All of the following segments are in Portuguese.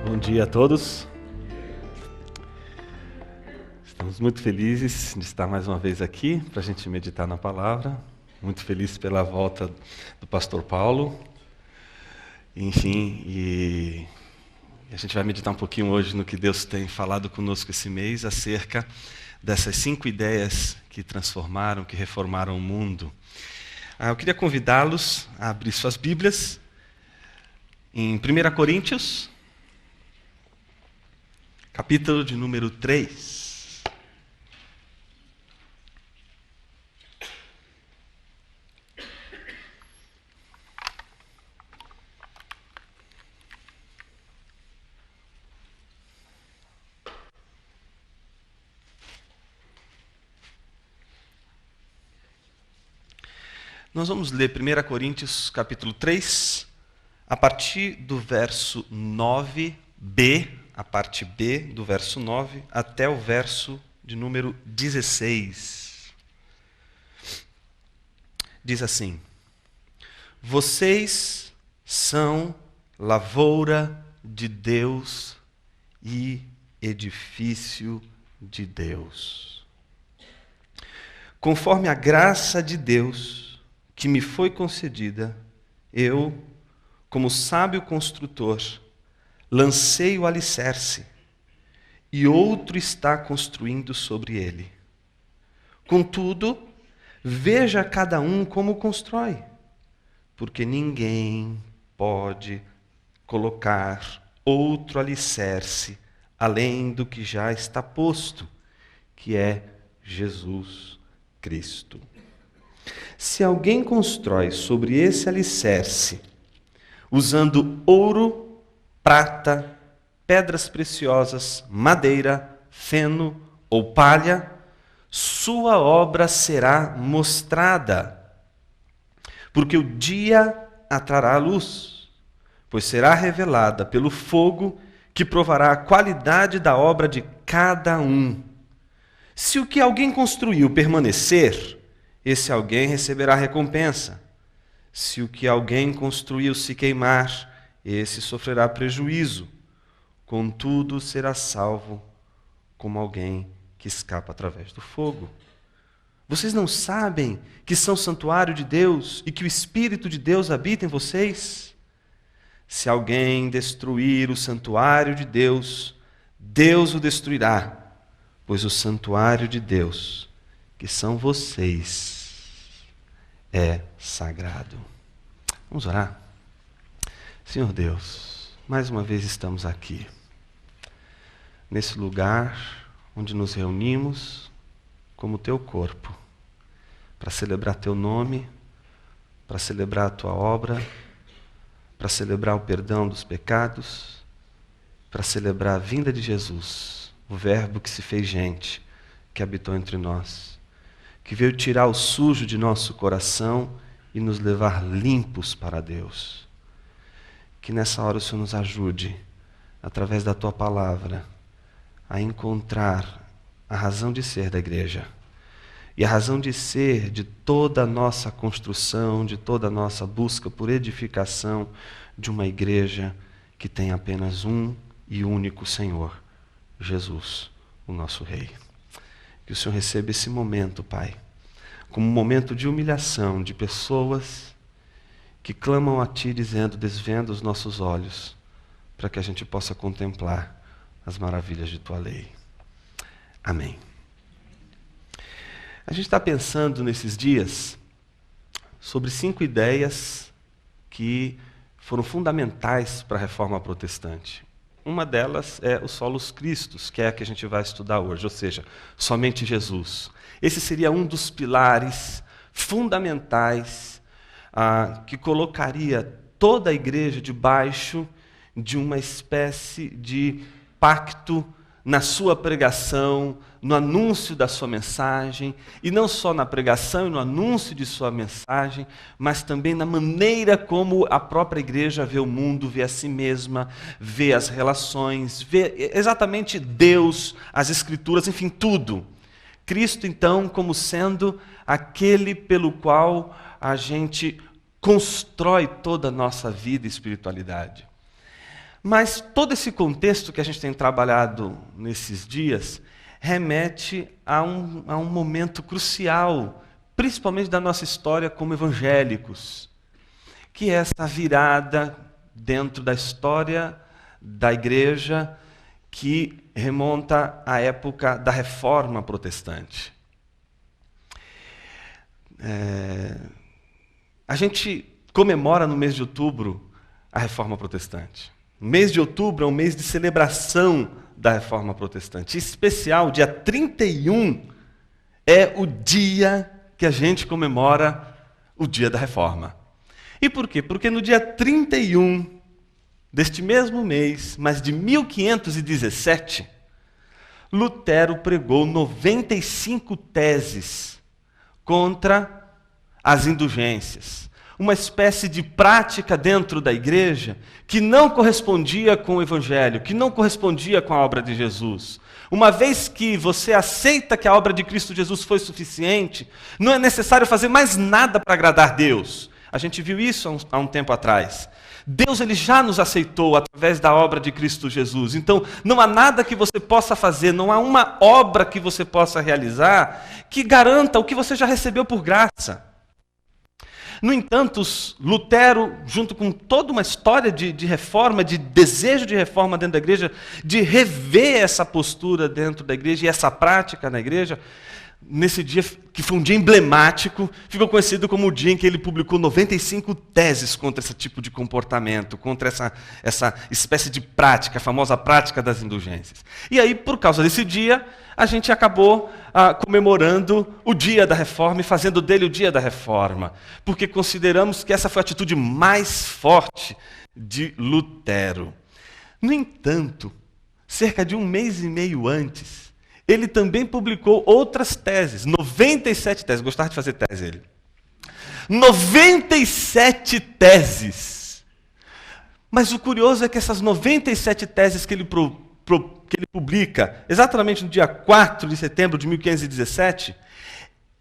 Bom dia a todos. Estamos muito felizes de estar mais uma vez aqui para a gente meditar na palavra. Muito feliz pela volta do pastor Paulo. Enfim, e a gente vai meditar um pouquinho hoje no que Deus tem falado conosco esse mês acerca dessas 5 ideias que transformaram, que reformaram o mundo. Eu queria convidá-los a abrir suas Bíblias em 1 Coríntios, capítulo de número 3. Nós vamos ler 1 Coríntios, capítulo 3, a partir do verso 9b, a parte B do verso 9, até o verso de número 16. Diz assim: Vocês são lavoura de Deus e edifício de Deus. Conforme a graça de Deus que me foi concedida, eu, como sábio construtor, lancei o alicerce, e outro está construindo sobre ele. Contudo, veja cada um como constrói, porque ninguém pode colocar outro alicerce além do que já está posto, que é Jesus Cristo. Se alguém constrói sobre esse alicerce, usando ouro, prata, pedras preciosas, madeira, feno ou palha, sua obra será mostrada, porque o dia a trará a luz, pois será revelada pelo fogo que provará a qualidade da obra de cada um. Se o que alguém construiu permanecer, esse alguém receberá recompensa. Se o que alguém construiu se queimar, esse sofrerá prejuízo. Contudo, será salvo como alguém que escapa através do fogo. Vocês não sabem que são santuário de Deus e que o Espírito de Deus habita em vocês? Se alguém destruir o santuário de Deus, Deus o destruirá, pois o santuário de Deus, que são vocês, é sagrado. Vamos orar? Senhor Deus, mais uma vez estamos aqui, nesse lugar onde nos reunimos como teu corpo, para celebrar teu nome, para celebrar a tua obra, para celebrar o perdão dos pecados, para celebrar a vinda de Jesus, o Verbo que se fez gente, que habitou entre nós, que veio tirar o sujo de nosso coração e nos levar limpos para Deus. Que nessa hora o Senhor nos ajude, através da Tua palavra, a encontrar a razão de ser da igreja e a razão de ser de toda a nossa construção, de toda a nossa busca por edificação de uma igreja que tem apenas um e único Senhor, Jesus, o nosso Rei. Que o Senhor receba esse momento, Pai, como um momento de humilhação de pessoas que clamam a Ti dizendo, desvenda os nossos olhos, para que a gente possa contemplar as maravilhas de Tua lei. Amém. A gente está pensando nesses dias sobre 5 ideias que foram fundamentais para a reforma protestante. Uma delas é o Solus Christus, que é a que a gente vai estudar hoje, ou seja, somente Jesus. Esse seria um dos pilares fundamentais que colocaria toda a igreja debaixo de uma espécie de pacto na sua pregação, no anúncio da sua mensagem, e não só na pregação e no anúncio de sua mensagem, mas também na maneira como a própria igreja vê o mundo, vê a si mesma, vê as relações, vê exatamente Deus, as Escrituras, enfim, tudo. Cristo, então, como sendo aquele pelo qual a gente constrói toda a nossa vida e espiritualidade. Mas todo esse contexto que a gente tem trabalhado nesses dias remete a um momento crucial, principalmente da nossa história como evangélicos, que é essa virada dentro da história da igreja que remonta à época da Reforma Protestante. A gente comemora no mês de outubro a Reforma Protestante. O mês de outubro é um mês de celebração da Reforma Protestante. Em especial, dia 31 é o dia que a gente comemora o dia da Reforma. E por quê? Porque no dia 31 deste mesmo mês, mas de 1517, Lutero pregou 95 teses contra as indulgências. Uma espécie de prática dentro da igreja que não correspondia com o Evangelho, que não correspondia com a obra de Jesus. Uma vez que você aceita que a obra de Cristo Jesus foi suficiente, não é necessário fazer mais nada para agradar Deus. A gente viu isso há um tempo atrás. Deus ele já nos aceitou através da obra de Cristo Jesus. Então, não há nada que você possa fazer, não há uma obra que você possa realizar que garanta o que você já recebeu por graça. No entanto, Lutero, junto com toda uma história de reforma, de desejo de reforma dentro da igreja, de rever essa postura dentro da igreja e essa prática na igreja, nesse dia, que foi um dia emblemático, ficou conhecido como o dia em que ele publicou 95 teses contra esse tipo de comportamento, contra essa espécie de prática, a famosa prática das indulgências. E aí, por causa desse dia, a gente acabou comemorando o dia da reforma e fazendo dele o dia da reforma, porque consideramos que essa foi a atitude mais forte de Lutero. No entanto, cerca de um mês e meio antes, ele também publicou outras teses, 97 teses, gostava de fazer tese ele. 97 teses. Mas o curioso é que essas 97 teses que ele publica, exatamente no dia 4 de setembro de 1517,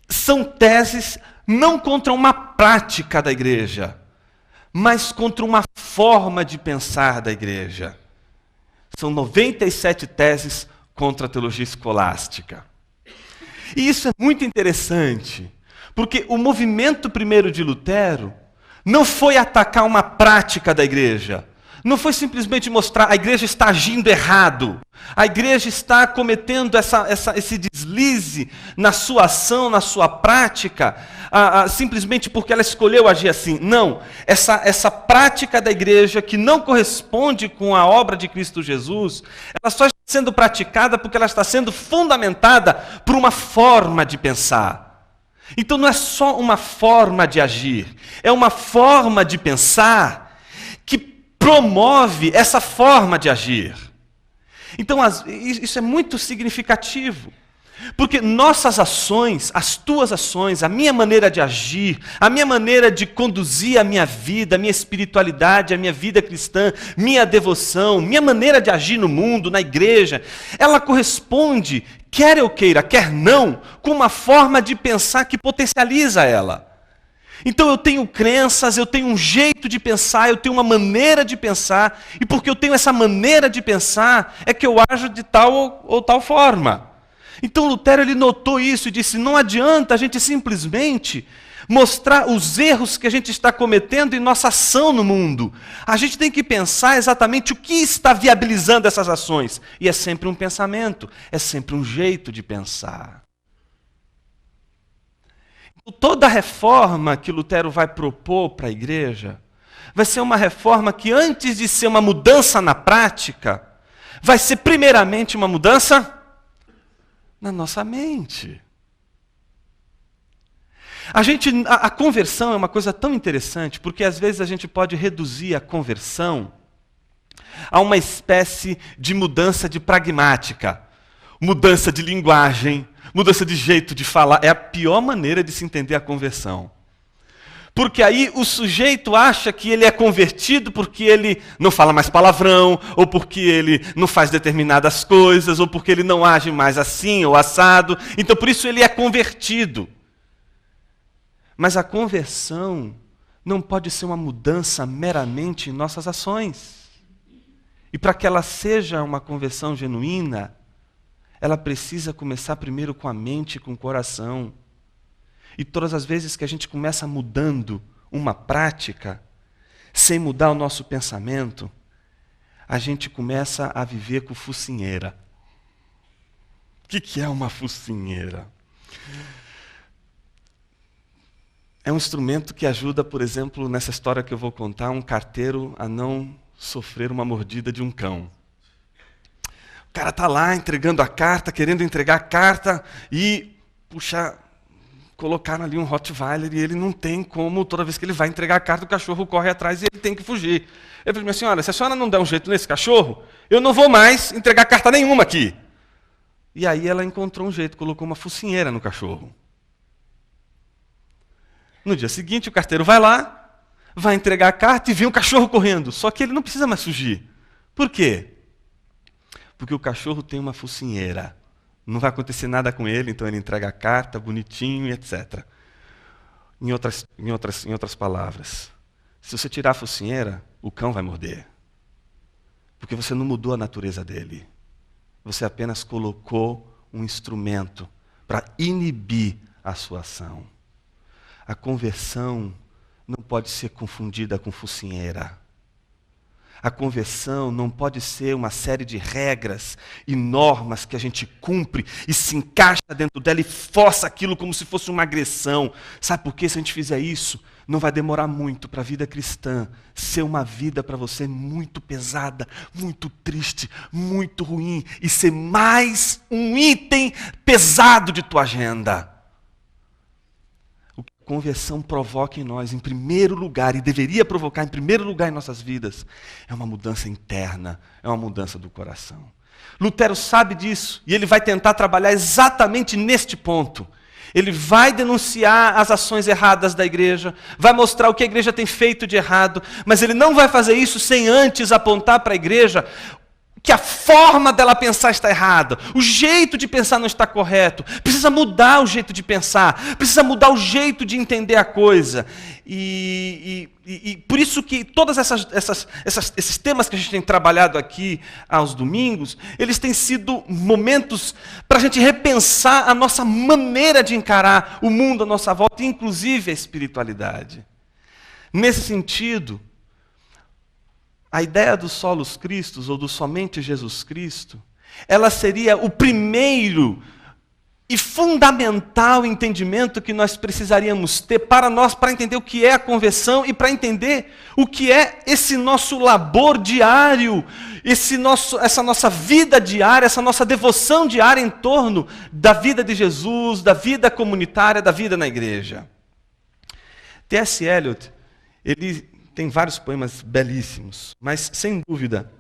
são teses não contra uma prática da igreja, mas contra uma forma de pensar da igreja. São 97 teses contra a teologia escolástica. E isso é muito interessante, porque o movimento primeiro de Lutero não foi atacar uma prática da igreja, não foi simplesmente mostrar a igreja está agindo errado, a igreja está cometendo esse deslize na sua ação, na sua prática, simplesmente porque ela escolheu agir assim. Não, essa prática da igreja que não corresponde com a obra de Cristo Jesus, ela só está sendo praticada porque ela está sendo fundamentada por uma forma de pensar. Então não é só uma forma de agir, é uma forma de pensar que promove essa forma de agir. Então, isso é muito significativo, porque nossas ações, as tuas ações, a minha maneira de agir, a minha maneira de conduzir a minha vida, a minha espiritualidade, a minha vida cristã, minha devoção, minha maneira de agir no mundo, na igreja, ela corresponde, quer eu queira, quer não, com uma forma de pensar que potencializa ela. Então eu tenho crenças, eu tenho um jeito de pensar, eu tenho uma maneira de pensar, e porque eu tenho essa maneira de pensar, é que eu ajo de tal ou tal forma. Então Lutero ele notou isso e disse, não adianta a gente simplesmente mostrar os erros que a gente está cometendo em nossa ação no mundo. A gente tem que pensar exatamente o que está viabilizando essas ações. E é sempre um pensamento, é sempre um jeito de pensar. Toda a reforma que Lutero vai propor para a igreja vai ser uma reforma que, antes de ser uma mudança na prática, vai ser primeiramente uma mudança na nossa mente. A conversão é uma coisa tão interessante, porque às vezes a gente pode reduzir a conversão a uma espécie de mudança de pragmática, mudança de linguagem, mudança de jeito de falar. É a pior maneira de se entender a conversão. Porque aí o sujeito acha que ele é convertido porque ele não fala mais palavrão, ou porque ele não faz determinadas coisas, ou porque ele não age mais assim ou assado. Então por isso ele é convertido. Mas a conversão não pode ser uma mudança meramente em nossas ações. E para que ela seja uma conversão genuína, ela precisa começar primeiro com a mente e com o coração. E todas as vezes que a gente começa mudando uma prática, sem mudar o nosso pensamento, a gente começa a viver com focinheira. O que é uma focinheira? É um instrumento que ajuda, por exemplo, nessa história que eu vou contar, um carteiro a não sofrer uma mordida de um cão. O cara está lá entregando a carta, querendo entregar a carta e, colocaram ali um Rottweiler e ele não tem como, toda vez que ele vai entregar a carta, o cachorro corre atrás e ele tem que fugir. Eu falei, minha senhora, se a senhora não der um jeito nesse cachorro, eu não vou mais entregar carta nenhuma aqui. E aí ela encontrou um jeito, colocou uma focinheira no cachorro. No dia seguinte, o carteiro vai lá, vai entregar a carta e vê um cachorro correndo. Só que ele não precisa mais fugir. Por quê? Porque o cachorro tem uma focinheira. Não vai acontecer nada com ele, então ele entrega a carta, bonitinho e etc. Em outras palavras, se você tirar a focinheira, o cão vai morder. Porque você não mudou a natureza dele. Você apenas colocou um instrumento para inibir a sua ação. A conversão não pode ser confundida com focinheira. A conversão não pode ser uma série de regras e normas que a gente cumpre e se encaixa dentro dela e força aquilo como se fosse uma agressão. Sabe por quê? Se a gente fizer isso, não vai demorar muito para a vida cristã ser uma vida para você muito pesada, muito triste, muito ruim e ser mais um item pesado de tua agenda. O que a conversão provoca em nós, em primeiro lugar, e deveria provocar em primeiro lugar em nossas vidas, é uma mudança interna, é uma mudança do coração. Lutero sabe disso e ele vai tentar trabalhar exatamente neste ponto. Ele vai denunciar as ações erradas da igreja, vai mostrar o que a igreja tem feito de errado, mas ele não vai fazer isso sem antes apontar para a igreja que a forma dela pensar está errada, o jeito de pensar não está correto, precisa mudar o jeito de pensar, precisa mudar o jeito de entender a coisa. E por isso que todos esses temas que a gente tem trabalhado aqui aos domingos, eles têm sido momentos para a gente repensar a nossa maneira de encarar o mundo à nossa volta, inclusive a espiritualidade. Nesse sentido, a ideia do solos Christus, ou do somente Jesus Cristo, ela seria o primeiro e fundamental entendimento que nós precisaríamos ter para entender o que é a conversão e para entender o que é esse nosso labor diário, essa nossa vida diária, essa nossa devoção diária em torno da vida de Jesus, da vida comunitária, da vida na igreja. T.S. Eliot, ele tem vários poemas belíssimos, mas, sem dúvida,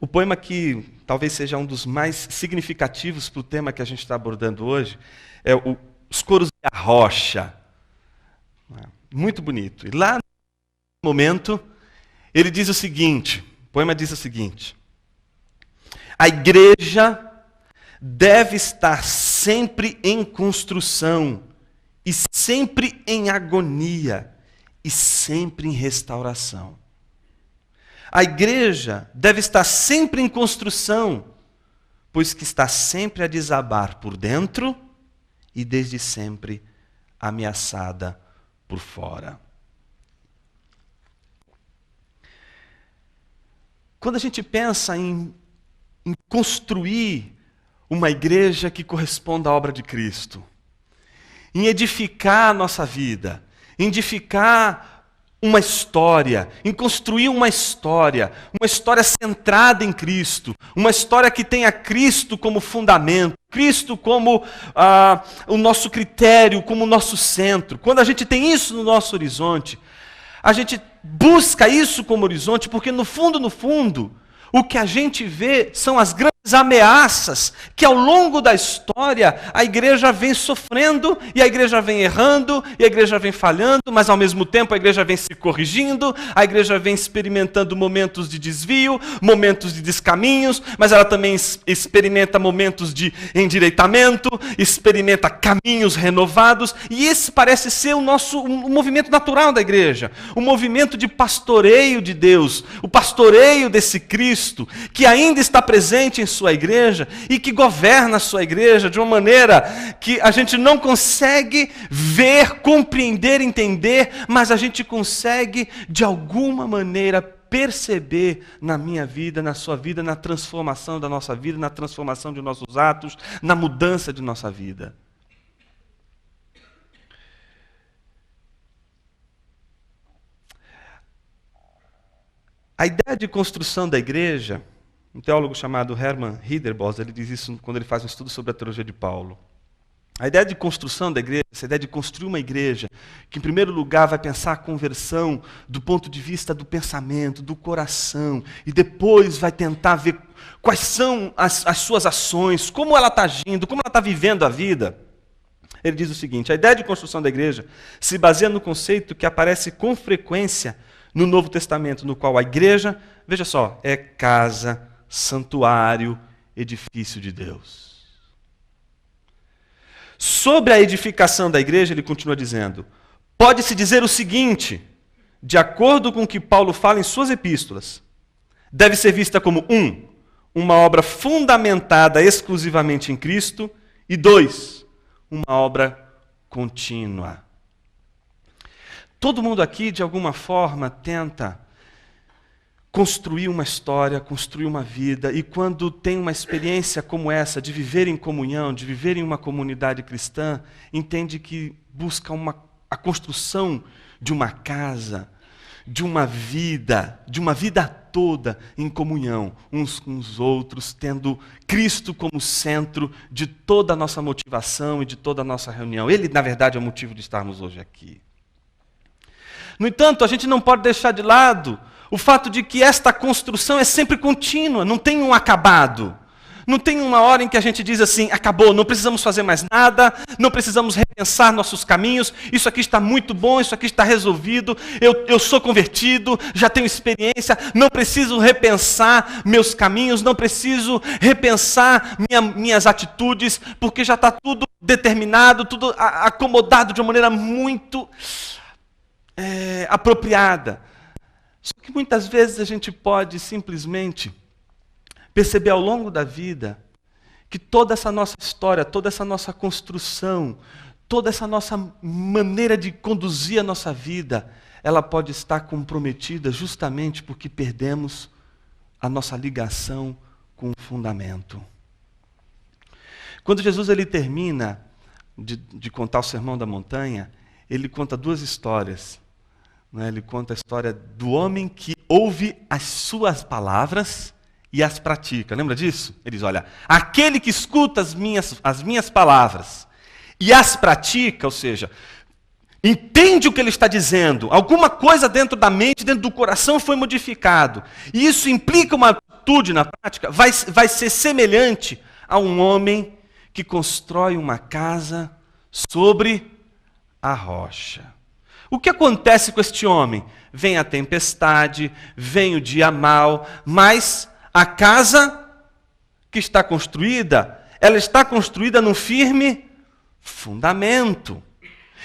o poema que talvez seja um dos mais significativos para o tema que a gente está abordando hoje é Os Coros da Rocha. Muito bonito. E lá, no momento, ele diz o seguinte, o poema diz o seguinte: a igreja deve estar sempre em construção e sempre em agonia, e sempre em restauração. A igreja deve estar sempre em construção, pois que está sempre a desabar por dentro e desde sempre ameaçada por fora. Quando a gente pensa em construir uma igreja que corresponda à obra de Cristo, em edificar a nossa vida, em edificar uma história, em construir uma história centrada em Cristo, uma história que tenha Cristo como fundamento, Cristo como o nosso critério, como o nosso centro. Quando a gente tem isso no nosso horizonte, a gente busca isso como horizonte, porque no fundo, o que a gente vê são as grandes ameaças que ao longo da história a igreja vem sofrendo, e a igreja vem errando, e a igreja vem falhando, mas ao mesmo tempo a igreja vem se corrigindo, a igreja vem experimentando momentos de desvio, momentos de descaminhos, mas ela também experimenta momentos de endireitamento, experimenta caminhos renovados, e esse parece ser o movimento natural da igreja, o movimento de pastoreio de Deus, o pastoreio desse Cristo, que ainda está presente em sua igreja e que governa a sua igreja de uma maneira que a gente não consegue ver, compreender, entender, mas a gente consegue de alguma maneira perceber na minha vida, na sua vida, na transformação da nossa vida, na transformação de nossos atos, na mudança de nossa vida. A ideia de construção da igreja, um teólogo chamado Hermann Ridderbos, ele diz isso quando ele faz um estudo sobre a teologia de Paulo. A ideia de construção da igreja, essa ideia de construir uma igreja, que em primeiro lugar vai pensar a conversão do ponto de vista do pensamento, do coração, e depois vai tentar ver quais são as suas ações, como ela está agindo, como ela está vivendo a vida. Ele diz o seguinte: a ideia de construção da igreja se baseia no conceito que aparece com frequência no Novo Testamento, no qual a igreja, veja só, é casa, santuário, edifício de Deus. Sobre a edificação da igreja, ele continua dizendo, pode-se dizer o seguinte, de acordo com o que Paulo fala em suas epístolas, deve ser vista como uma obra fundamentada exclusivamente em Cristo, e 2, uma obra contínua. Todo mundo aqui, de alguma forma, tenta construir uma história, construir uma vida, e quando tem uma experiência como essa, de viver em comunhão, de viver em uma comunidade cristã, entende que busca a construção de uma casa, de uma vida toda em comunhão, uns com os outros, tendo Cristo como centro de toda a nossa motivação e de toda a nossa reunião. Ele, na verdade, é o motivo de estarmos hoje aqui. No entanto, a gente não pode deixar de lado o fato de que esta construção é sempre contínua, não tem um acabado. Não tem uma hora em que a gente diz assim, acabou, não precisamos fazer mais nada, não precisamos repensar nossos caminhos, isso aqui está muito bom, isso aqui está resolvido, eu sou convertido, já tenho experiência, não preciso repensar meus caminhos, não preciso repensar minhas atitudes, porque já está tudo determinado, tudo acomodado de uma maneira muito apropriada. Só que muitas vezes a gente pode simplesmente perceber ao longo da vida que toda essa nossa história, toda essa nossa construção, toda essa nossa maneira de conduzir a nossa vida, ela pode estar comprometida justamente porque perdemos a nossa ligação com o fundamento. Quando Jesus ele termina de contar o Sermão da Montanha, ele conta duas histórias. Ele conta a história do homem que ouve as suas palavras e as pratica. Lembra disso? Ele diz, olha, aquele que escuta as minhas palavras e as pratica, ou seja, entende o que ele está dizendo, alguma coisa dentro da mente, dentro do coração foi modificado, e isso implica uma atitude na prática, vai ser semelhante a um homem que constrói uma casa sobre a rocha. O que acontece com este homem? Vem a tempestade, vem o dia mau, mas a casa que está construída, ela está construída num firme fundamento.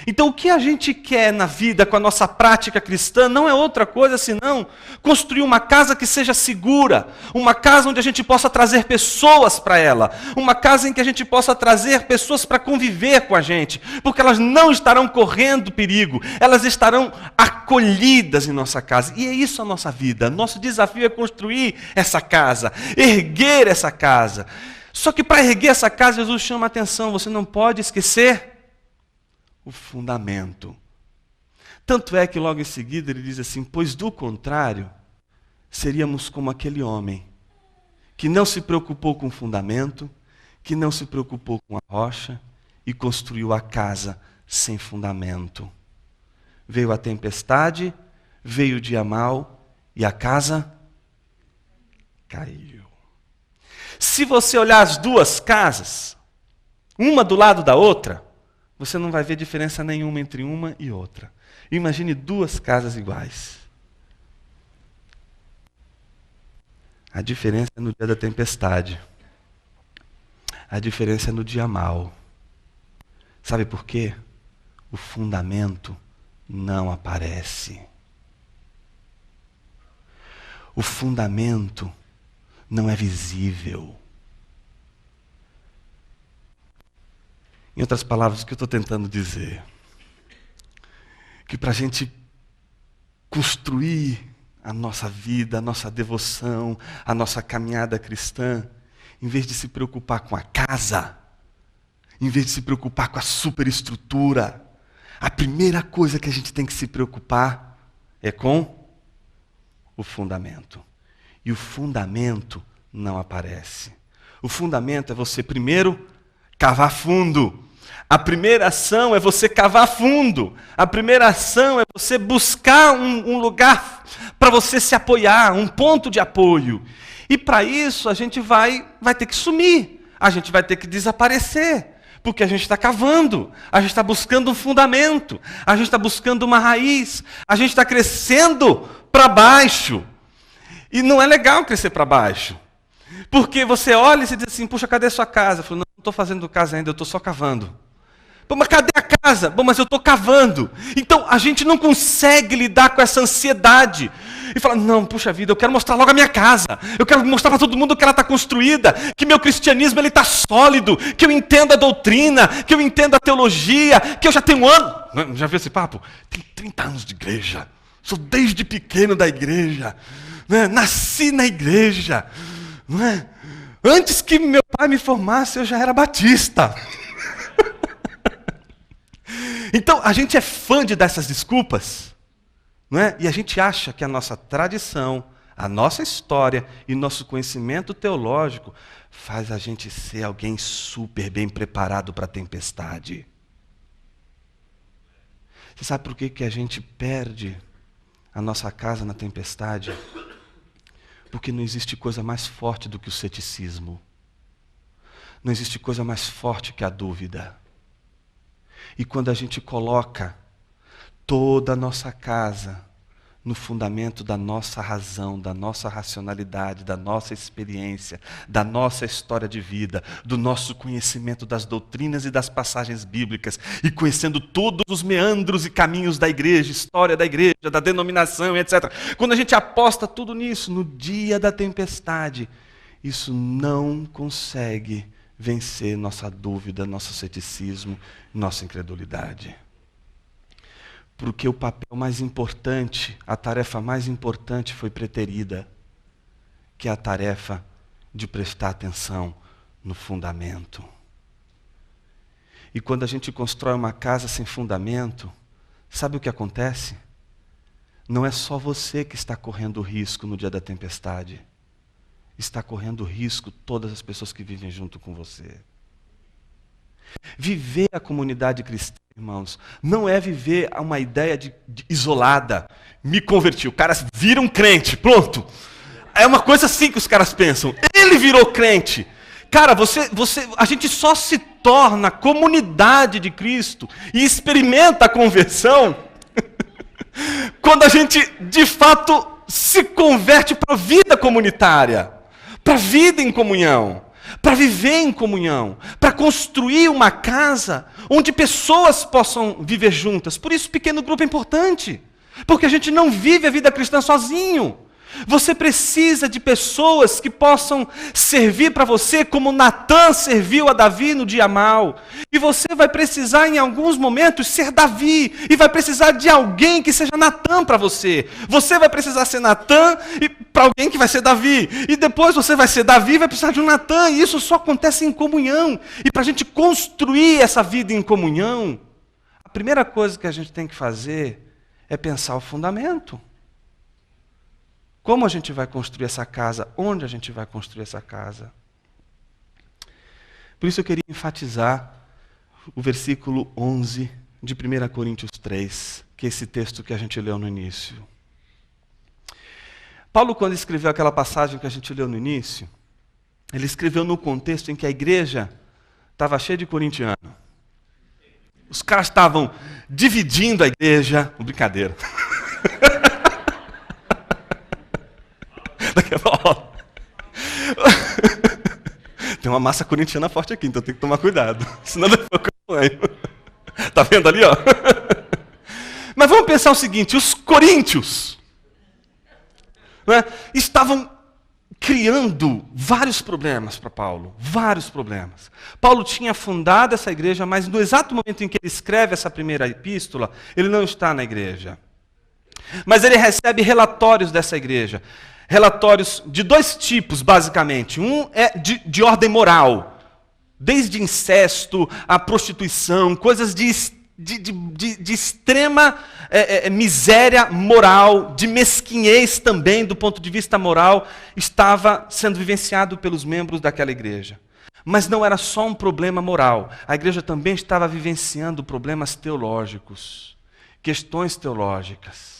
Então o que a gente quer na vida com a nossa prática cristã não é outra coisa senão construir uma casa que seja segura, uma casa onde a gente possa trazer pessoas para ela, uma casa em que a gente possa trazer pessoas para conviver com a gente, porque elas não estarão correndo perigo, elas estarão acolhidas em nossa casa. E é isso a nossa vida, nosso desafio é construir essa casa, erguer essa casa. Só que para erguer essa casa, Jesus chama a atenção, você não pode esquecer o fundamento. Tanto é que logo em seguida ele diz assim, pois do contrário, seríamos como aquele homem que não se preocupou com o fundamento, que não se preocupou com a rocha e construiu a casa sem fundamento. Veio a tempestade, veio o dia mau e a casa caiu. Se você olhar as duas casas, uma do lado da outra, você não vai ver diferença nenhuma entre uma e outra. Imagine duas casas iguais. A diferença é no dia da tempestade. A diferença é no dia mau. Sabe por quê? O fundamento não aparece. O fundamento não é visível. Em outras palavras, o que eu estou tentando dizer? Que para a gente construir a nossa vida, a nossa devoção, a nossa caminhada cristã, em vez de se preocupar com a casa, em vez de se preocupar com a superestrutura, a primeira coisa que a gente tem que se preocupar é com o fundamento. E o fundamento não aparece. O fundamento é você primeiro cavar fundo. A primeira ação é você cavar fundo. A primeira ação é você buscar um lugar para você se apoiar, um ponto de apoio. E para isso a gente vai ter que sumir. A gente vai ter que desaparecer. Porque a gente está cavando, a gente está buscando um fundamento, a gente está buscando uma raiz, a gente está crescendo para baixo. E não é legal crescer para baixo. Porque você olha e se diz assim, puxa, cadê a sua casa? Eu falo, não estou fazendo casa ainda, eu estou só cavando. Pô, mas cadê a casa? Bom, mas eu estou cavando. Então a gente não consegue lidar com essa ansiedade. E fala, não, puxa vida, eu quero mostrar logo a minha casa. Eu quero mostrar para todo mundo que ela está construída, que meu cristianismo está sólido, que eu entendo a doutrina, que eu entendo a teologia, que eu já tenho já viu esse papo? Tenho 30 anos de igreja. Sou desde pequeno da igreja. Né? Nasci na igreja. Né? Antes que meu pai me formasse, eu já era batista. Então, a gente é fã de dar essas desculpas, não é? E a gente acha que a nossa tradição, a nossa história e nosso conhecimento teológico faz a gente ser alguém super bem preparado para a tempestade. Você sabe por que a gente perde a nossa casa na tempestade? Porque não existe coisa mais forte do que o ceticismo. Não existe coisa mais forte que a dúvida. E quando a gente coloca toda a nossa casa no fundamento da nossa razão, da nossa racionalidade, da nossa experiência, da nossa história de vida, do nosso conhecimento das doutrinas e das passagens bíblicas, e conhecendo todos os meandros e caminhos da igreja, história da igreja, da denominação, etc. Quando a gente aposta tudo nisso, no dia da tempestade, isso não consegue vencer nossa dúvida, nosso ceticismo, nossa incredulidade. Porque o papel mais importante, a tarefa mais importante foi preterida, que é a tarefa de prestar atenção no fundamento. E quando a gente constrói uma casa sem fundamento, sabe o que acontece? Não é só você que está correndo risco no dia da tempestade. Está correndo risco todas as pessoas que vivem junto com você. Viver a comunidade cristã, irmãos, não é viver uma ideia de isolada. Me converti, o cara vira um crente, pronto. É uma coisa assim que os caras pensam. Ele virou crente. Cara, a gente só se torna comunidade de Cristo e experimenta a conversão quando a gente, de fato, se converte para a vida comunitária. Para a vida em comunhão, para viver em comunhão, para construir uma casa onde pessoas possam viver juntas. Por isso, pequeno grupo é importante, porque a gente não vive a vida cristã sozinho. Você precisa de pessoas que possam servir para você como Natã serviu a Davi no dia mau. E você vai precisar em alguns momentos ser Davi. E vai precisar de alguém que seja Natã para você. Você vai precisar ser Natã para alguém que vai ser Davi. E depois você vai ser Davi e vai precisar de um Natã. E isso só acontece em comunhão. E para a gente construir essa vida em comunhão, a primeira coisa que a gente tem que fazer é pensar o fundamento. Como a gente vai construir essa casa? Onde a gente vai construir essa casa? Por isso eu queria enfatizar o versículo 11 de 1 Coríntios 3, que é esse texto que a gente leu no início. Paulo, quando escreveu aquela passagem que a gente leu no início, Ele escreveu no contexto em que a igreja estava cheia de corintiano. Os caras estavam dividindo a igreja. Brincadeira. Tem uma massa corintiana forte aqui, então tem que tomar cuidado. Senão depois eu apanho. Tá vendo ali, ó? Mas vamos pensar o seguinte, os coríntios, né, estavam criando vários problemas para Paulo, vários problemas. Paulo tinha fundado essa igreja, mas no exato momento em que ele escreve essa primeira epístola, ele não está na igreja. Mas ele recebe relatórios dessa igreja. Relatórios de dois tipos, basicamente. Um é de ordem moral, desde incesto a prostituição, coisas de extrema miséria moral, de mesquinhez também, do ponto de vista moral, estava sendo vivenciado pelos membros daquela igreja. Mas não era só um problema moral, a igreja também estava vivenciando problemas teológicos, questões teológicas.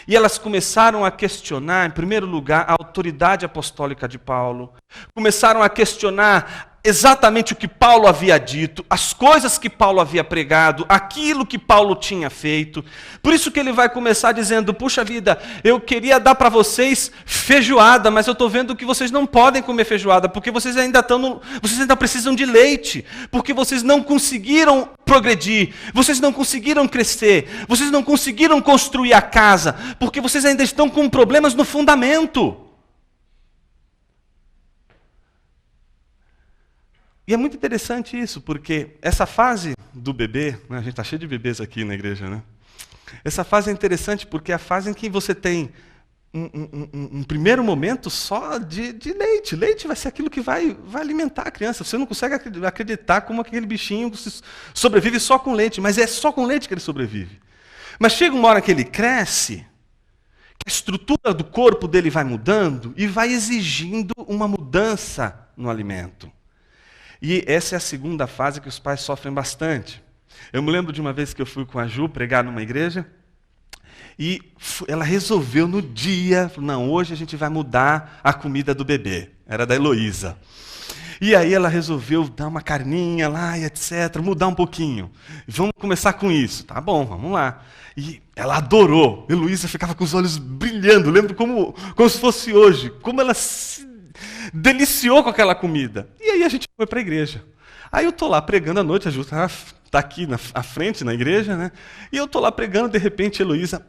E elas começaram a questionar, em primeiro lugar, a autoridade apostólica de Paulo. Começaram a questionar exatamente o que Paulo havia dito, as coisas que Paulo havia pregado, aquilo que Paulo tinha feito. Por isso que ele vai começar dizendo, puxa vida, eu queria dar para vocês feijoada, mas eu estou vendo que vocês não podem comer feijoada, porque vocês ainda precisam de leite, porque vocês não conseguiram progredir, vocês não conseguiram crescer, vocês não conseguiram construir a casa, porque vocês ainda estão com problemas no fundamento. E é muito interessante isso, porque essa fase do bebê, né, a gente está cheio de bebês aqui na igreja, né? Essa fase é interessante porque é a fase em que você tem um primeiro momento só de leite. Leite vai ser aquilo que vai alimentar a criança. Você não consegue acreditar como aquele bichinho sobrevive só com leite, mas é só com leite que ele sobrevive. Mas chega uma hora que ele cresce, que a estrutura do corpo dele vai mudando e vai exigindo uma mudança no alimento. E essa é a segunda fase que os pais sofrem bastante. Eu me lembro de uma vez que eu fui com a Ju pregar numa igreja, e ela resolveu no dia, não, hoje a gente vai mudar a comida do bebê. Era da Heloísa. E aí ela resolveu dar uma carninha lá e etc, mudar um pouquinho. Vamos começar com isso. Tá bom, vamos lá. E ela adorou. Heloísa ficava com os olhos brilhando, lembro como se fosse hoje, como ela se deliciou com aquela comida. E aí a gente foi para a igreja. Aí eu estou lá pregando à noite, a Ju está aqui à frente, na igreja, né? E eu estou lá pregando, de repente, a Heloísa...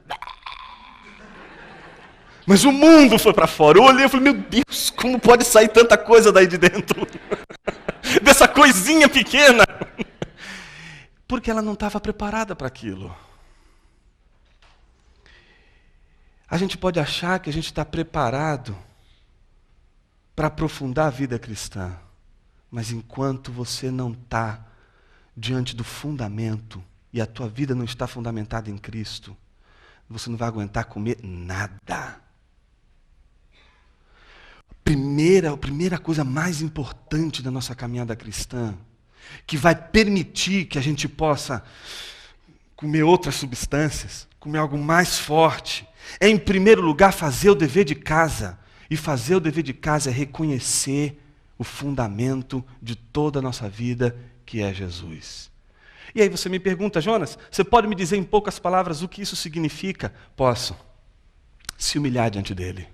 Mas o mundo foi para fora. Eu olhei e falei, meu Deus, como pode sair tanta coisa daí de dentro? Dessa coisinha pequena. Porque ela não estava preparada para aquilo. A gente pode achar que a gente está preparado para aprofundar a vida cristã. Mas enquanto você não está diante do fundamento e a tua vida não está fundamentada em Cristo, você não vai aguentar comer nada. A primeira coisa mais importante da nossa caminhada cristã, que vai permitir que a gente possa comer outras substâncias, comer algo mais forte, é, em primeiro lugar, fazer o dever de casa. E fazer o dever de casa é reconhecer o fundamento de toda a nossa vida, que é Jesus. E aí você me pergunta, Jonas, você pode me dizer em poucas palavras o que isso significa? Posso. Se humilhar diante dele.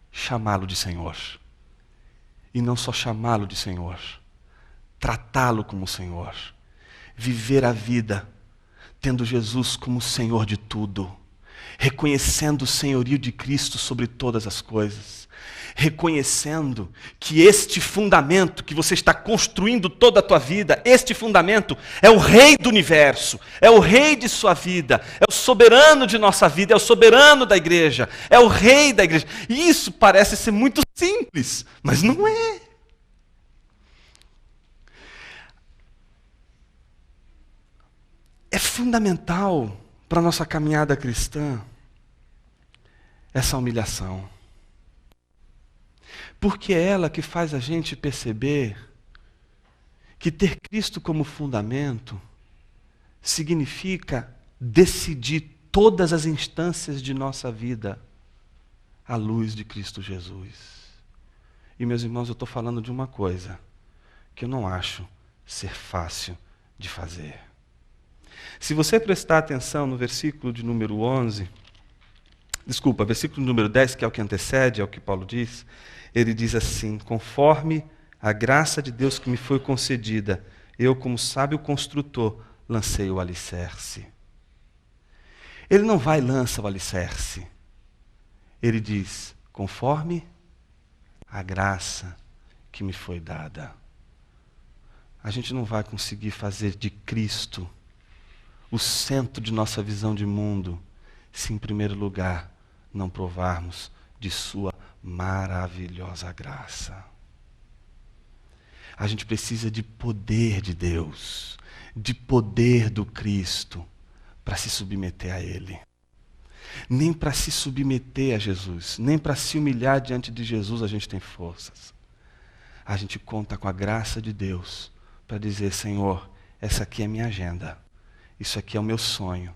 Chamá-lo de Senhor. E não só chamá-lo de Senhor. Tratá-lo como Senhor. Viver a vida tendo Jesus como Senhor de tudo. Reconhecendo o senhorio de Cristo sobre todas as coisas. Reconhecendo que este fundamento que você está construindo toda a tua vida, este fundamento é o Rei do universo, é o Rei de sua vida, é o soberano de nossa vida, é o soberano da igreja, é o Rei da igreja. E isso parece ser muito simples, mas não é. É fundamental para a nossa caminhada cristã essa humilhação. Porque é ela que faz a gente perceber que ter Cristo como fundamento significa decidir todas as instâncias de nossa vida à luz de Cristo Jesus. E, meus irmãos, eu estou falando de uma coisa que eu não acho ser fácil de fazer. Se você prestar atenção no versículo de número 11, versículo número 10, que é o que antecede, é o que Paulo diz, ele diz assim: conforme a graça de Deus que me foi concedida, eu, como sábio construtor, lancei o alicerce. Ele não vai e lança o alicerce. Ele diz, conforme a graça que me foi dada. A gente não vai conseguir fazer de Cristo o centro de nossa visão de mundo, se em primeiro lugar não provarmos de sua maravilhosa graça. A gente precisa de poder de Deus, de poder do Cristo, para se submeter a Ele. Nem para se submeter a Jesus, nem para se humilhar diante de Jesus a gente tem forças. A gente conta com a graça de Deus para dizer, Senhor, essa aqui é minha agenda, isso aqui é o meu sonho,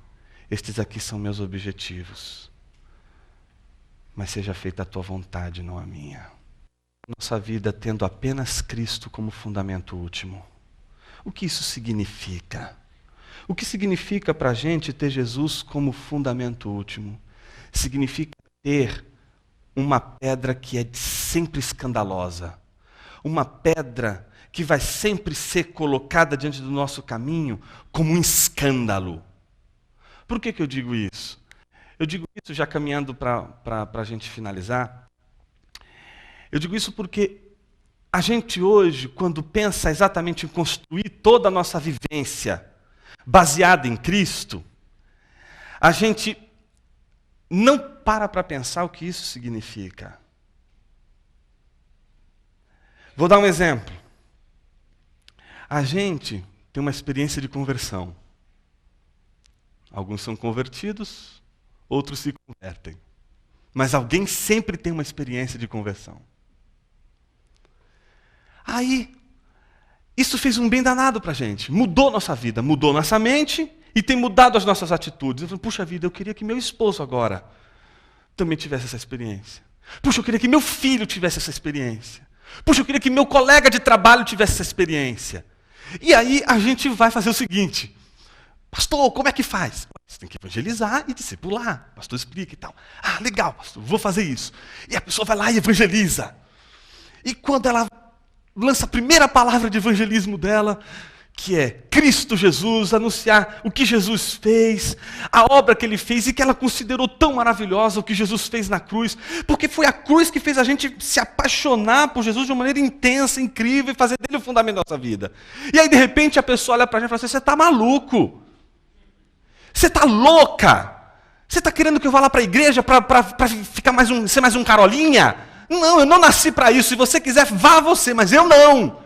estes aqui são meus objetivos. Mas seja feita a tua vontade, não a minha. Nossa vida tendo apenas Cristo como fundamento último. O que isso significa? O que significa para a gente ter Jesus como fundamento último? Significa ter uma pedra que é sempre escandalosa. Uma pedra que vai sempre ser colocada diante do nosso caminho como um escândalo. Por que eu digo isso? Eu digo isso já caminhando para a gente finalizar. Eu digo isso porque a gente hoje, quando pensa exatamente em construir toda a nossa vivência baseada em Cristo, a gente não para pensar o que isso significa. Vou dar um exemplo. A gente tem uma experiência de conversão. Alguns são convertidos, outros se convertem. Mas alguém sempre tem uma experiência de conversão. Aí, isso fez um bem danado para a gente. Mudou nossa vida, mudou nossa mente e tem mudado as nossas atitudes. Eu falei, puxa vida, eu queria que meu esposo agora também tivesse essa experiência. Puxa, eu queria que meu filho tivesse essa experiência. Puxa, eu queria que meu colega de trabalho tivesse essa experiência. E aí a gente vai fazer o seguinte. Pastor, como é que faz? Você tem que evangelizar e discipular. O pastor explica e tal. Ah, legal, pastor, vou fazer isso. E a pessoa vai lá e evangeliza. E quando ela lança a primeira palavra de evangelismo dela, que é Cristo Jesus, anunciar o que Jesus fez, a obra que Ele fez e que ela considerou tão maravilhosa o que Jesus fez na cruz, porque foi a cruz que fez a gente se apaixonar por Jesus de uma maneira intensa, incrível, e fazer dele o fundamento da nossa vida. E aí, de repente, a pessoa olha para a gente e fala assim, você está maluco? Você está louca? Você está querendo que eu vá lá para a igreja para ficar ser mais um carolinha? Não, eu não nasci para isso. Se você quiser, vá você, mas eu não.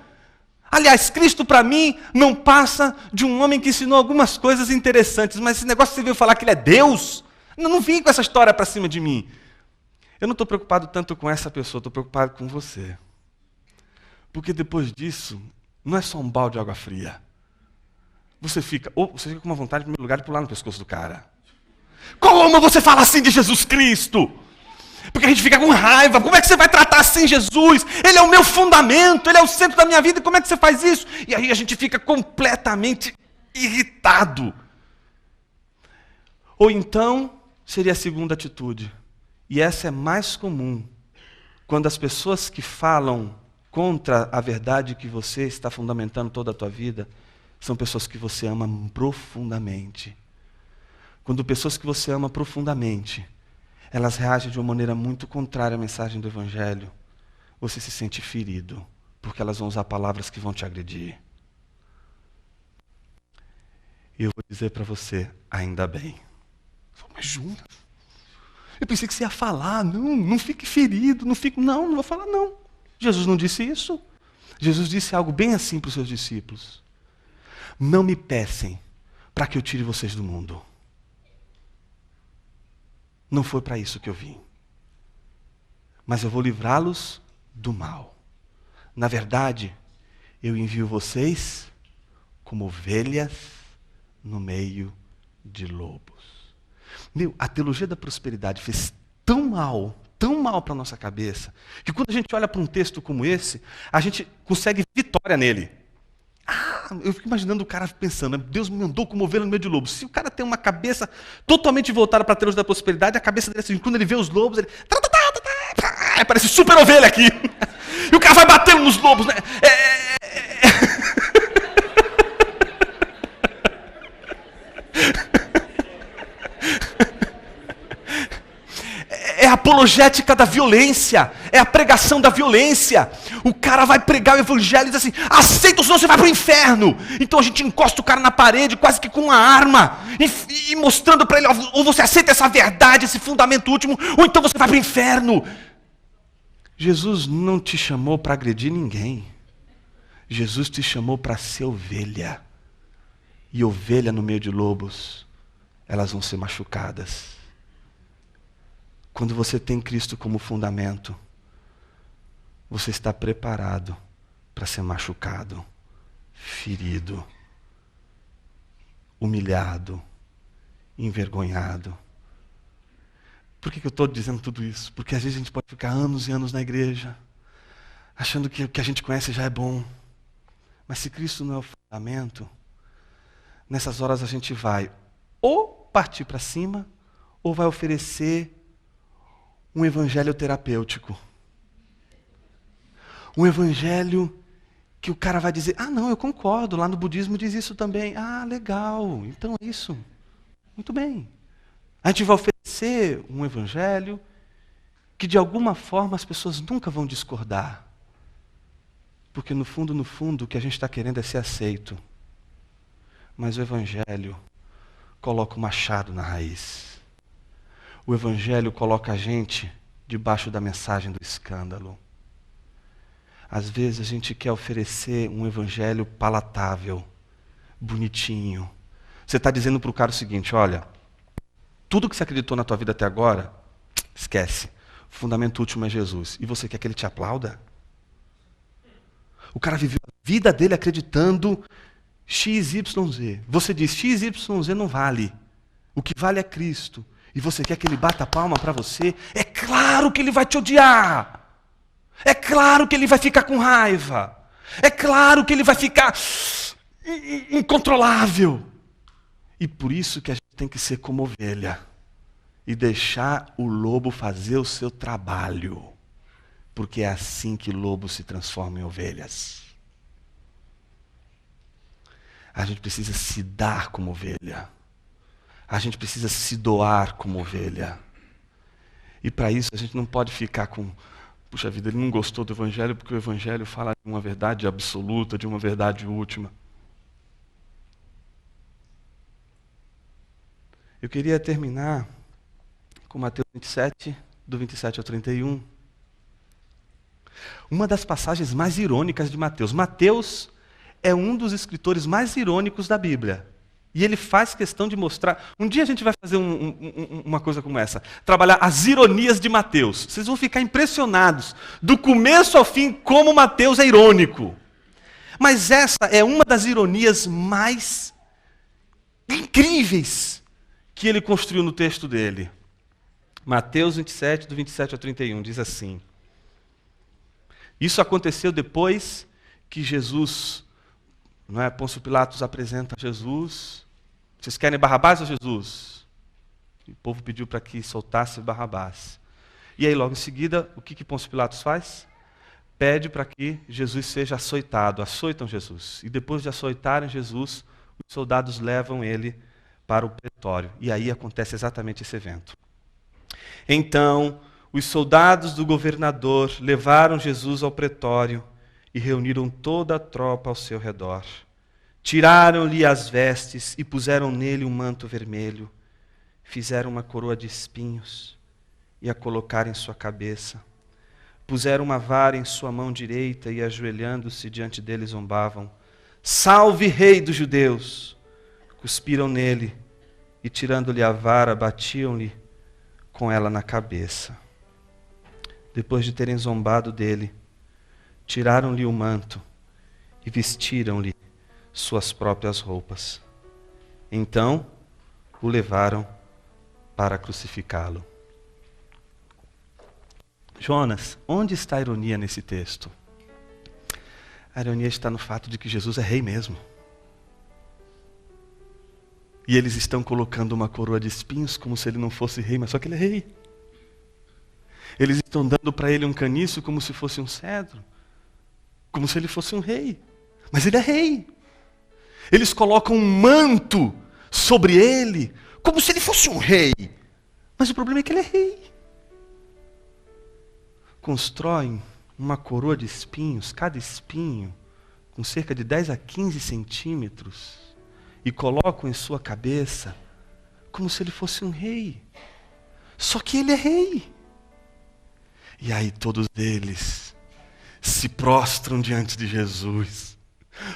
Aliás, Cristo para mim não passa de um homem que ensinou algumas coisas interessantes, mas esse negócio que você veio falar que ele é Deus, não vim com essa história para cima de mim. Eu não estou preocupado tanto com essa pessoa, estou preocupado com você. Porque depois disso, não é só um balde de água fria. Você fica com uma vontade, em primeiro lugar, de pular no pescoço do cara. Como você fala assim de Jesus Cristo? Porque a gente fica com raiva. Como é que você vai tratar assim Jesus? Ele é o meu fundamento, Ele é o centro da minha vida. Como é que você faz isso? E aí a gente fica completamente irritado. Ou então, seria a segunda atitude. E essa é mais comum. Quando as pessoas que falam contra a verdade que você está fundamentando toda a tua vida, são pessoas que você ama profundamente. Quando pessoas que você ama profundamente, elas reagem de uma maneira muito contrária à mensagem do Evangelho, você se sente ferido, porque elas vão usar palavras que vão te agredir. E eu vou dizer para você, ainda bem. Mas Jonas, eu pensei que você ia falar, não fique ferido, não vou falar não. Jesus não disse isso. Jesus disse algo bem assim para os seus discípulos. Não me peçam para que eu tire vocês do mundo. Não foi para isso que eu vim. Mas eu vou livrá-los do mal. Na verdade, eu envio vocês como ovelhas no meio de lobos. A teologia da prosperidade fez tão mal tão mal para a nossa cabeça, que quando a gente olha para um texto como esse, a gente consegue vitória nele. Eu fico imaginando o cara pensando, Deus me mandou como ovelha no meio de lobos. Se o cara tem uma cabeça totalmente voltada para a teologia da prosperidade, a cabeça dele assim, quando ele vê os lobos, ele... parece super ovelha aqui. E o cara vai batendo nos lobos, né? É a apologética da violência, é a pregação da violência. O cara vai pregar o evangelho e diz assim, aceita ou senão você vai para o inferno. Então a gente encosta o cara na parede quase que com uma arma, e mostrando para ele, ou você aceita essa verdade, esse fundamento último, ou então você vai para o inferno. Jesus não te chamou para agredir ninguém. Jesus te chamou para ser ovelha. E ovelha no meio de lobos, elas vão ser machucadas. Quando você tem Cristo como fundamento, você está preparado para ser machucado, ferido, humilhado, envergonhado. Por que eu estou dizendo tudo isso? Porque às vezes a gente pode ficar anos e anos na igreja, achando que o que a gente conhece já é bom. Mas se Cristo não é o fundamento, nessas horas a gente vai ou partir para cima, ou vai oferecer um evangelho terapêutico. Um evangelho que o cara vai dizer, não, eu concordo, lá no budismo diz isso também. Legal, então é isso. Muito bem. A gente vai oferecer um evangelho que de alguma forma as pessoas nunca vão discordar. Porque no fundo, o que a gente está querendo é ser aceito. Mas o evangelho coloca o machado na raiz. O evangelho coloca a gente debaixo da mensagem do escândalo. Às vezes a gente quer oferecer um evangelho palatável, bonitinho. Você está dizendo para o cara o seguinte, olha, tudo que você acreditou na tua vida até agora, esquece. O fundamento último é Jesus. E você quer que ele te aplauda? O cara viveu a vida dele acreditando XYZ. Você diz, XYZ não vale. O que vale é Cristo. E você quer que ele bata a palma para você? É claro que ele vai te odiar. É claro que ele vai ficar com raiva. É claro que ele vai ficar incontrolável. E por isso que a gente tem que ser como ovelha. E deixar o lobo fazer o seu trabalho. Porque é assim que lobos se transformam em ovelhas. A gente precisa se dar como ovelha. A gente precisa se doar como ovelha. E para isso a gente não pode ficar com, puxa vida, ele não gostou do evangelho porque o evangelho fala de uma verdade absoluta, de uma verdade última. Eu queria terminar com Mateus 27, do 27 ao 31. Uma das passagens mais irônicas de Mateus. Mateus é um dos escritores mais irônicos da Bíblia. E ele faz questão de mostrar... Um dia a gente vai fazer uma coisa como essa. Trabalhar as ironias de Mateus. Vocês vão ficar impressionados. Do começo ao fim, como Mateus é irônico. Mas essa é uma das ironias mais incríveis que ele construiu no texto dele. Mateus 27, do 27 ao 31, diz assim. Isso aconteceu depois que Jesus... Pôncio Pilatos apresenta Jesus. Vocês querem Barrabás ou Jesus? E o povo pediu para que soltasse Barrabás. E aí, logo em seguida, o que Pôncio Pilatos faz? Pede para que Jesus seja açoitado. Açoitam Jesus. E depois de açoitarem Jesus, os soldados levam ele para o pretório. E aí acontece exatamente esse evento. Então, os soldados do governador levaram Jesus ao pretório e reuniram toda a tropa ao seu redor. Tiraram-lhe as vestes e puseram nele um manto vermelho. Fizeram uma coroa de espinhos e a colocaram em sua cabeça. Puseram uma vara em sua mão direita e, ajoelhando-se diante dele, zombavam. Salve, rei dos judeus! Cuspiram nele e, tirando-lhe a vara, batiam-lhe com ela na cabeça. Depois de terem zombado dele, tiraram-lhe o manto e vestiram-lhe suas próprias roupas. Então, o levaram para crucificá-lo. Jonas, onde está a ironia nesse texto? A ironia está no fato de que Jesus é rei mesmo. E eles estão colocando uma coroa de espinhos como se ele não fosse rei, mas só que ele é rei. Eles estão dando para ele um caniço como se fosse um cedro, como se ele fosse um rei. Mas ele é rei. Eles colocam um manto sobre ele, como se ele fosse um rei. Mas o problema é que ele é rei. Constroem uma coroa de espinhos, cada espinho com cerca de 10 a 15 centímetros, e colocam em sua cabeça como se ele fosse um rei. Só que ele é rei. E aí todos eles se prostram diante de Jesus.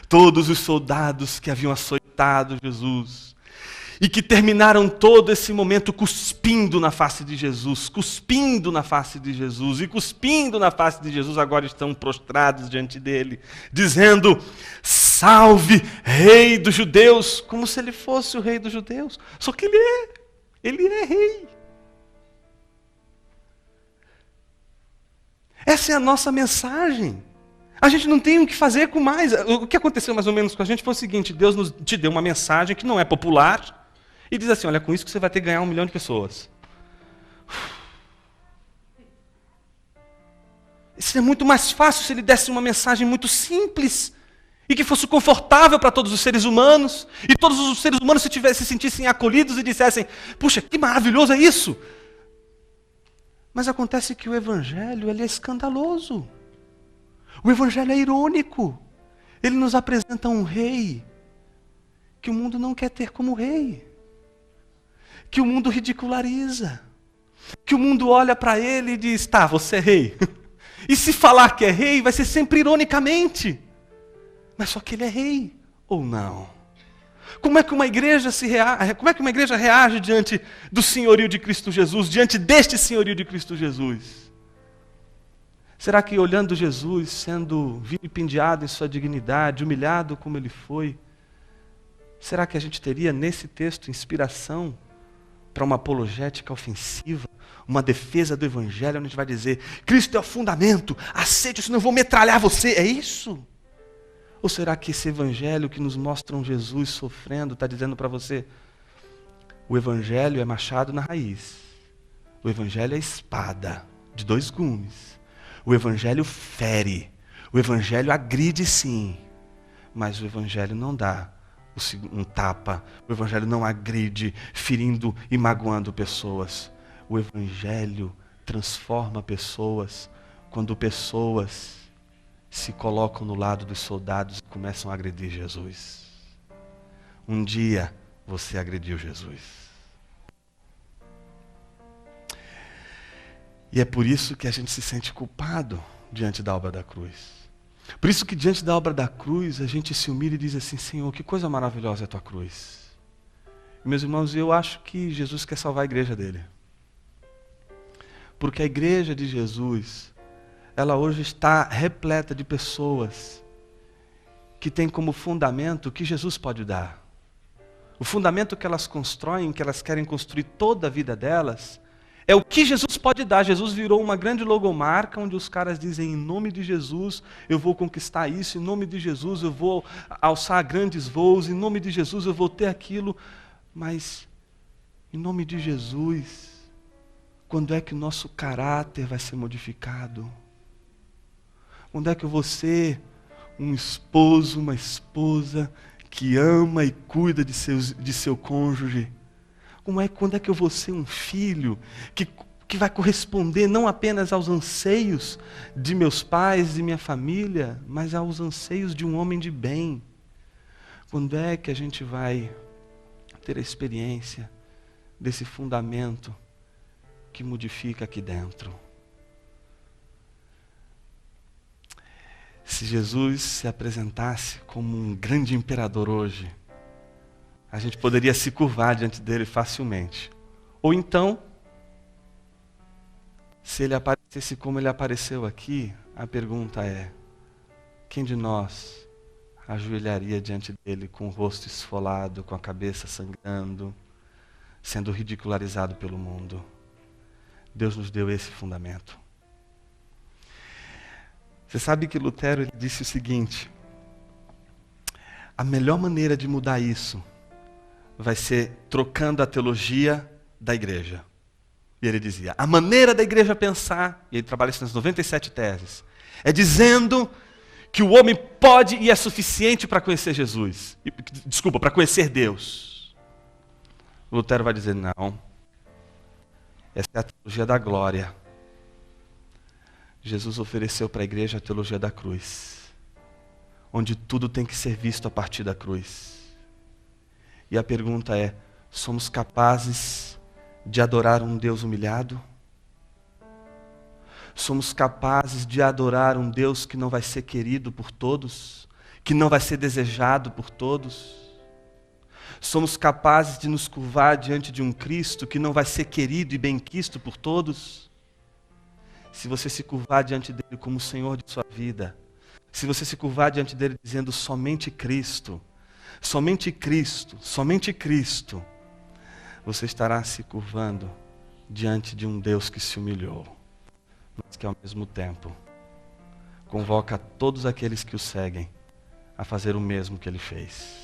Todos os soldados que haviam açoitado Jesus e que terminaram todo esse momento cuspindo na face de Jesus, cuspindo na face de Jesus e cuspindo na face de Jesus, agora estão prostrados diante dele, dizendo: salve, rei dos judeus, como se ele fosse o rei dos judeus. Só que ele é rei. Essa é a nossa mensagem. A gente não tem o que fazer com mais. O que aconteceu mais ou menos com a gente foi o seguinte: Deus te deu uma mensagem que não é popular e diz assim: olha, com isso que você vai ter que ganhar 1 milhão de pessoas. Seria muito mais fácil se ele desse uma mensagem muito simples e que fosse confortável para todos os seres humanos, e todos os seres humanos se sentissem acolhidos e dissessem: puxa, que maravilhoso é isso! Mas acontece que o Evangelho ele é escandaloso. O Evangelho é irônico. Ele nos apresenta um rei que o mundo não quer ter como rei, que o mundo ridiculariza, que o mundo olha para ele e diz: tá, você é rei. E se falar que é rei, vai ser sempre ironicamente. Mas só que ele é rei, ou não? Como é que uma igreja reage diante do senhorio de Cristo Jesus, diante deste senhorio de Cristo Jesus? Será que olhando Jesus, sendo vilipendiado em sua dignidade, humilhado como ele foi, será que a gente teria nesse texto inspiração para uma apologética ofensiva, uma defesa do Evangelho, onde a gente vai dizer: Cristo é o fundamento, aceite, senão eu vou metralhar você, é isso? Ou será que esse Evangelho que nos mostra um Jesus sofrendo está dizendo para você: o Evangelho é machado na raiz, o Evangelho é espada de 2 gumes, o Evangelho fere, o Evangelho agride sim, mas o Evangelho não dá um tapa, o Evangelho não agride, ferindo e magoando pessoas. O Evangelho transforma pessoas quando pessoas se colocam no lado dos soldados e começam a agredir Jesus. Um dia você agrediu Jesus. E é por isso que a gente se sente culpado diante da obra da cruz. Por isso que diante da obra da cruz a gente se humilha e diz assim: Senhor, que coisa maravilhosa é a tua cruz. E, meus irmãos, eu acho que Jesus quer salvar a igreja dele. Porque a igreja de Jesus, ela hoje está repleta de pessoas que têm como fundamento o que Jesus pode dar. O fundamento que elas constroem, que elas querem construir toda a vida delas, é o que Jesus pode dar. Jesus virou uma grande logomarca, onde os caras dizem: em nome de Jesus eu vou conquistar isso, em nome de Jesus eu vou alçar grandes voos, em nome de Jesus eu vou ter aquilo. Mas, em nome de Jesus, quando é que o nosso caráter vai ser modificado? Quando é que eu vou ser um esposo, uma esposa que ama e cuida de seu cônjuge? Quando é que eu vou ser um filho que vai corresponder não apenas aos anseios de meus pais e minha família, mas aos anseios de um homem de bem? Quando é que a gente vai ter a experiência desse fundamento que modifica aqui dentro? Se Jesus se apresentasse como um grande imperador hoje, a gente poderia se curvar diante dele facilmente. Ou então, se ele aparecesse como ele apareceu aqui, a pergunta é: quem de nós ajoelharia diante dele com o rosto esfolado, com a cabeça sangrando, sendo ridicularizado pelo mundo? Deus nos deu esse fundamento. Você sabe que Lutero ele disse o seguinte: a melhor maneira de mudar isso vai ser trocando a teologia da igreja. E ele dizia, a maneira da igreja pensar, e ele trabalha isso nas 97 teses, é dizendo que o homem pode e é suficiente para conhecer Jesus. Desculpa, para conhecer Deus. Lutero vai dizer, não. Essa é a teologia da glória. Jesus ofereceu para a igreja a teologia da cruz, onde tudo tem que ser visto a partir da cruz. E a pergunta é, somos capazes de adorar um Deus humilhado? Somos capazes de adorar um Deus que não vai ser querido por todos, que não vai ser desejado por todos? Somos capazes de nos curvar diante de um Cristo que não vai ser querido e bem-quisto por todos? Se você se curvar diante dele como o Senhor de sua vida, se você se curvar diante dele dizendo somente Cristo, somente Cristo, somente Cristo, você estará se curvando diante de um Deus que se humilhou, mas que ao mesmo tempo convoca todos aqueles que o seguem a fazer o mesmo que ele fez.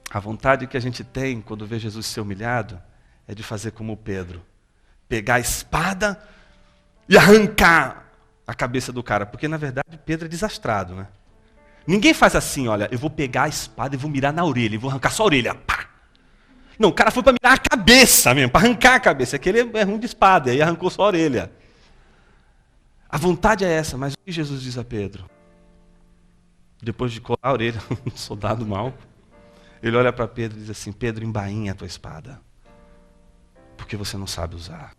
A vontade que a gente tem quando vê Jesus ser humilhado é de fazer como Pedro, pegar a espada e arrancar a cabeça do cara, porque na verdade Pedro é desastrado, né? Ninguém faz assim, olha, eu vou pegar a espada e vou mirar na orelha, e vou arrancar só a orelha, pá! Não, o cara foi para mirar a cabeça mesmo, para arrancar a cabeça, aquele é ruim de espada, e arrancou só a orelha. A vontade é essa, mas o que Jesus diz a Pedro? Depois de colar a orelha, um soldado mau, ele olha para Pedro e diz assim, Pedro, embainha a tua espada, porque você não sabe usar.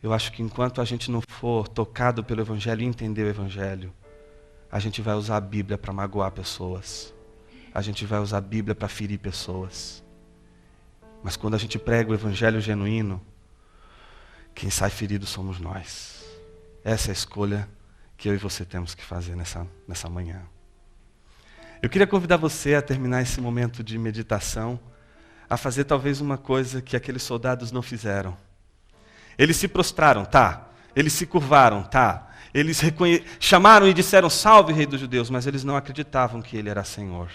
Eu acho que enquanto a gente não for tocado pelo Evangelho e entender o Evangelho, a gente vai usar a Bíblia para magoar pessoas. A gente vai usar a Bíblia para ferir pessoas. Mas quando a gente prega o Evangelho genuíno, quem sai ferido somos nós. Essa é a escolha que eu e você temos que fazer nessa manhã. Eu queria convidar você a terminar esse momento de meditação, a fazer talvez uma coisa que aqueles soldados não fizeram. Eles se prostraram, tá? Eles se curvaram, tá? Eles chamaram e disseram, salve Rei dos Judeus, mas eles não acreditavam que ele era Senhor.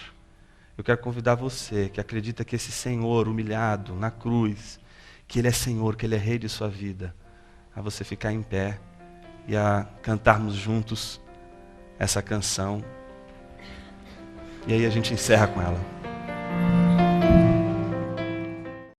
Eu quero convidar você, que acredita que esse Senhor humilhado na cruz, que ele é Senhor, que ele é Rei de sua vida, a você ficar em pé e a cantarmos juntos essa canção. E aí a gente encerra com ela.